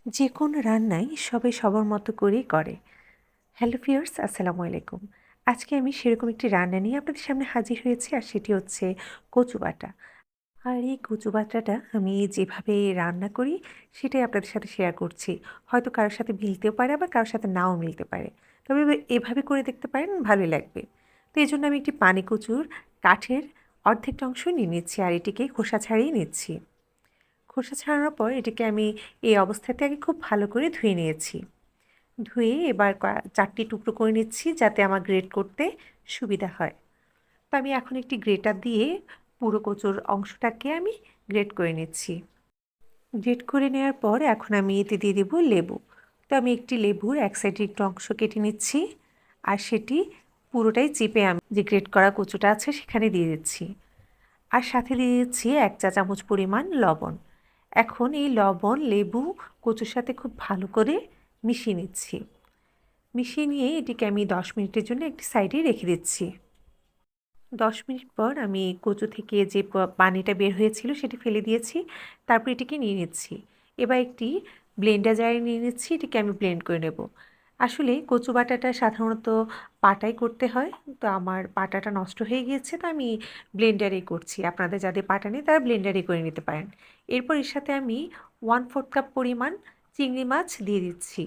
যে কোনো রান্নাই সবাই সবার মতো করেই করে। হ্যালো ভিউয়ার্স, আসসালামু আলাইকুম। আজকে আমি সেরকম একটি রান্না নিয়ে আপনাদের সামনে হাজির হয়েছি, আর সেটি হচ্ছে কচু বাটা। আর এই কচু বাটাটা আমি যেভাবে রান্না করি সেটাই আপনাদের সাথে শেয়ার করছি। হয়তো কারোর সাথে মিলতেও পারে, আবার কারোর সাথে নাও মিলতে পারে। তবে এভাবে করে দেখতে পারেন, ভালোই লাগবে। তো এজন্য আমি একটি পানি কচুর কাঠের অর্ধেকটা অংশ নিয়ে নিচ্ছি, আর এটিকে খোসা ছাড়িয়ে নিচ্ছি। খোসা ছাড়ানোর পর এটিকে আমি এই অবস্থাতে আগে খুব ভালো করে ধুয়ে নিয়েছি। ধুয়ে এবার 4টি টুকরো করে নিচ্ছি, যাতে আমার গ্রেট করতে সুবিধা হয়। তো আমি এখন একটি গ্রেটার দিয়ে পুরো কচুর অংশটাকে আমি গ্রেট করে নিচ্ছি। গ্রেট করে নেওয়ার পর এখন আমি এতে দিয়ে দেবো লেবু। তো আমি একটি লেবুর এক সাইডে একটু অংশ কেটে নিচ্ছি, আর সেটি পুরোটাই চিপে আমি যে গ্রেট করা কচুটা আছে সেখানে দিয়ে দিচ্ছি। আর সাথে দিয়ে দিচ্ছি 1 চা চামচ পরিমাণ লবণ। এখন এই লবণ, লেবু কচুর সাথে খুব ভালো করে মিশিয়ে নিচ্ছি। মিশিয়ে নিয়ে এটিকে আমি 10 মিনিটের জন্য একটি সাইডে রেখে দিচ্ছি। 10 মিনিট পর আমি কচু থেকে যে পানিটা বের হয়েছিল সেটি ফেলে দিয়েছি। তারপর এটিকে নিয়ে নিচ্ছি। এবার একটি ব্লেন্ডার জারে নিয়ে নিচ্ছি, এটিকে আমি ব্লেন্ড করে নেব। আসলে কচু বাটাটা সাধারণত পাটায় করতে হয়, তো আমার পাটাটা নষ্ট হয়ে গিয়েছে, তো আমি ব্লেন্ডারেই করছি। আপনাদের যাদের পাটা নেই তারা ব্লেন্ডারে করে নিতে পারেন। এরপর এর সাথে আমি 1/4 কাপ পরিমাণ চিংড়ি মাছ দিয়ে দিচ্ছি।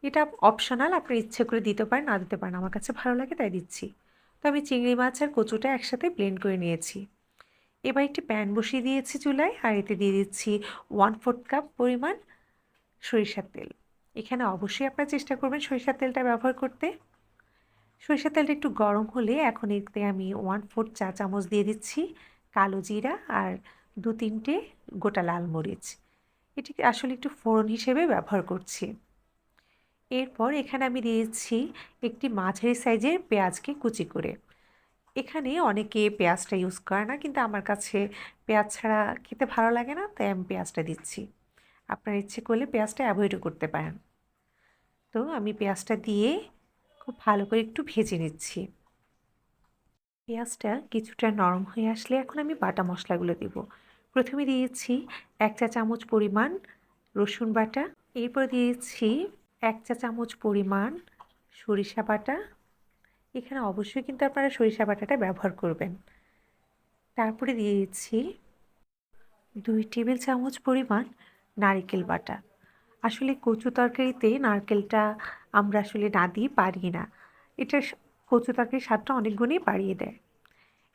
এটা অপশনাল, আপনার ইচ্ছে করে দিতে পারেন, না দিতে পারেন। আমার কাছে ভালো লাগে তাই দিচ্ছি। তো আমি চিংড়ি মাছ আর কচুটা একসাথে ব্লেন্ড করে নিয়েছি। এবার একটি প্যান বসিয়ে দিয়েছি চুলায়, আর এতে দিয়ে দিচ্ছি 1/4 কাপ পরিমাণ সরিষার তেল। এখানে অবশ্যই আপনারা চেষ্টা করবেন সরিষার তেলটা ব্যবহার করতে। সরিষার তেলটা একটু গরম হলে এখন এতে আমি 1/4 চা চামচ দিয়ে দিচ্ছি কালো জিরা, আর 2-3টে গোটা লাল মরিচ। এটিকে আসলে একটু ফোড়ন হিসেবে ব্যবহার করছি। এরপর এখানে আমি দিয়েছি একটি মাঝারি সাইজের পেঁয়াজকে কুচি করে। এখানে অনেকে পেঁয়াজটা ইউজ করে না, কিন্তু আমার কাছে পেঁয়াজ ছাড়া খেতে ভালো লাগে না, তাই আমি পেঁয়াজটা দিচ্ছি। আপনার ইচ্ছে করলে পেঁয়াজটা অ্যাভয়েডও করতে পারেন। তো আমি পেঁয়াজটা দিয়ে খুব ভালো করে একটু ভেজে নিচ্ছি। পেঁয়াজটা কিছুটা নরম হয়ে আসলে এখন আমি বাটা মশলাগুলো দেব। প্রথমে দিয়েছি 1 চা চামচ পরিমাণ রসুন বাটা। এরপর দিয়েছি 1 চা চামচ পরিমাণ সরিষা বাটা। এখানে অবশ্যই কিন্তু আপনারা সরিষা বাটাটা ব্যবহার করবেন। তারপরে দিয়ে দিচ্ছি 2 টেবিল চামচ পরিমাণ নারকেল বাটা। আসলে কচু তরকারিতে নারকেলটা আমরা আসলে না দিয়ে পারি না। এটা কচু তরকারির স্বাদটা অনেক গুণেই বাড়িয়ে দেয়।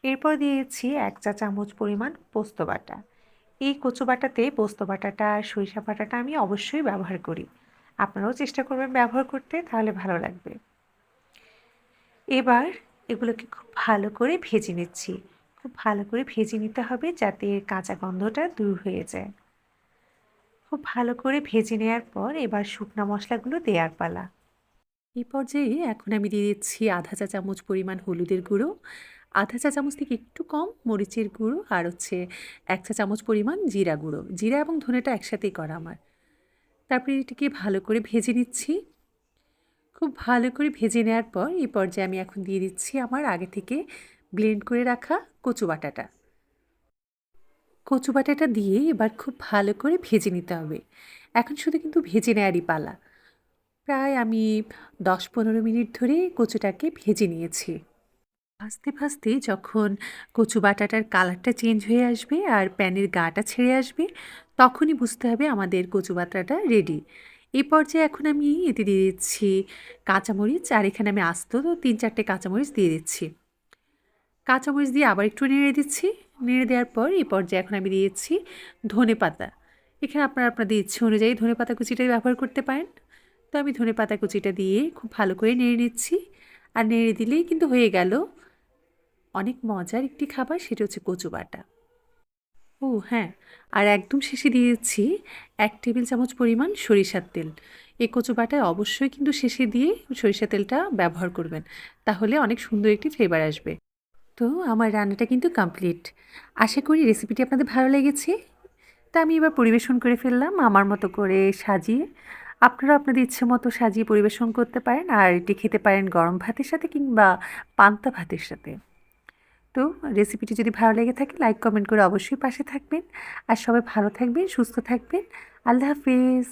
এরপর দিয়েছি 1 চা চামচ পরিমাণ পোস্ত বাটা। এই কচু বাটাতে পোস্ত বাটাটা আর সরিষা বাটাটা আমি অবশ্যই ব্যবহার করি। আপনারাও চেষ্টা করবেন ব্যবহার করতে, তাহলে ভালো লাগবে। এবার এগুলোকে খুব ভালো করে ভেজে নিচ্ছি। খুব ভালো করে ভেজে নিতে হবে, যাতে এর কাঁচা গন্ধটা দূর হয়ে যায়। খুব ভালো করে ভেজে নেওয়ার পর এবার শুকনা মশলাগুলো দেওয়ার পালা। এই পর্যায়ে এখন আমি দিয়ে দিচ্ছি 1/2 চা চামচ পরিমাণ হলুদের গুঁড়ো, 1/2 চা চামচ থেকে একটু কম মরিচের গুঁড়ো, আর হচ্ছে 1 চা চামচ পরিমাণ জিরা গুঁড়ো। জিরা এবং ধনেটা একসাথেই করা আমার। তারপরে এটিকে ভালো করে ভেজে নিচ্ছি। খুব ভালো করে ভেজে নেওয়ার পর এই পর্যায়ে আমি এখন দিয়ে দিচ্ছি আমার আগে থেকে ব্লেন্ড করে রাখা কচু বাটাটা। কচু বাটাটা দিয়ে এবার খুব ভালো করে ভেজে নিতে হবে। এখন শুধু কিন্তু ভেজে নেওয়ারই পালা। প্রায় আমি 10-15 মিনিট ধরে কচুটাকে ভেজে নিয়েছি। ভাজতে ভাজতে যখন কচু বাটাটার কালারটা চেঞ্জ হয়ে আসবে আর প্যানের গাটা ছেড়ে আসবে, তখনই বুঝতে হবে আমাদের কচু বাটাটা রেডি। এই পর্যায়ে এখন আমি এতে দিয়ে দিচ্ছি কাঁচামরিচ, আর এখানে আমি আস্ত 3-4টে কাঁচামরিচ দিয়ে দিচ্ছি। কাঁচামরিচ দিয়ে আবার একটু নেড়ে দিচ্ছি। নেড়ে দেওয়ার পর এই পর্যায়ে এখন আমি দিয়েছি ধনেপাতা। এখানে আপনারা আপনাদের ইচ্ছে অনুযায়ী ধনেপাতা কুচিটাই ব্যবহার করতে পারেন। তো আমি ধনেপাতা কুচিটা দিয়ে খুব ভালো করে নেড়ে নিচ্ছি। আর নেড়ে দিলেই কিন্তু হয়ে গেল অনেক মজার একটি খাবার, সেটা হচ্ছে কচু বাটা। ও হ্যাঁ, আর একদম শেষে দিয়ে দিচ্ছি 1 টেবিল চামচ পরিমাণ সরিষার তেল। এই কচু বাটায় অবশ্যই কিন্তু শেষে দিয়ে সরিষার তেলটা ব্যবহার করবেন, তাহলে অনেক সুন্দর একটি ফ্লেভার আসবে। তো আমার রান্নাটা কিন্তু কমপ্লিট। আশা করি রেসিপিটি আপনাদের ভালো লেগেছে। তা আমি এবার পরিবেশন করে ফেললাম আমার মতো করে সাজিয়ে। আপনারা আপনাদের ইচ্ছে মতো সাজিয়ে পরিবেশন করতে পারেন, আর এটি খেতে পারেন গরম ভাতের সাথে কিংবা পান্তা ভাতের সাথে। তো রেসিপিটি যদি ভালো লেগে থাকে লাইক কমেন্ট করে অবশ্যই পাশে থাকবেন। আর সবাই ভালো থাকবেন, সুস্থ থাকবেন। আল্লাহ হাফিজ।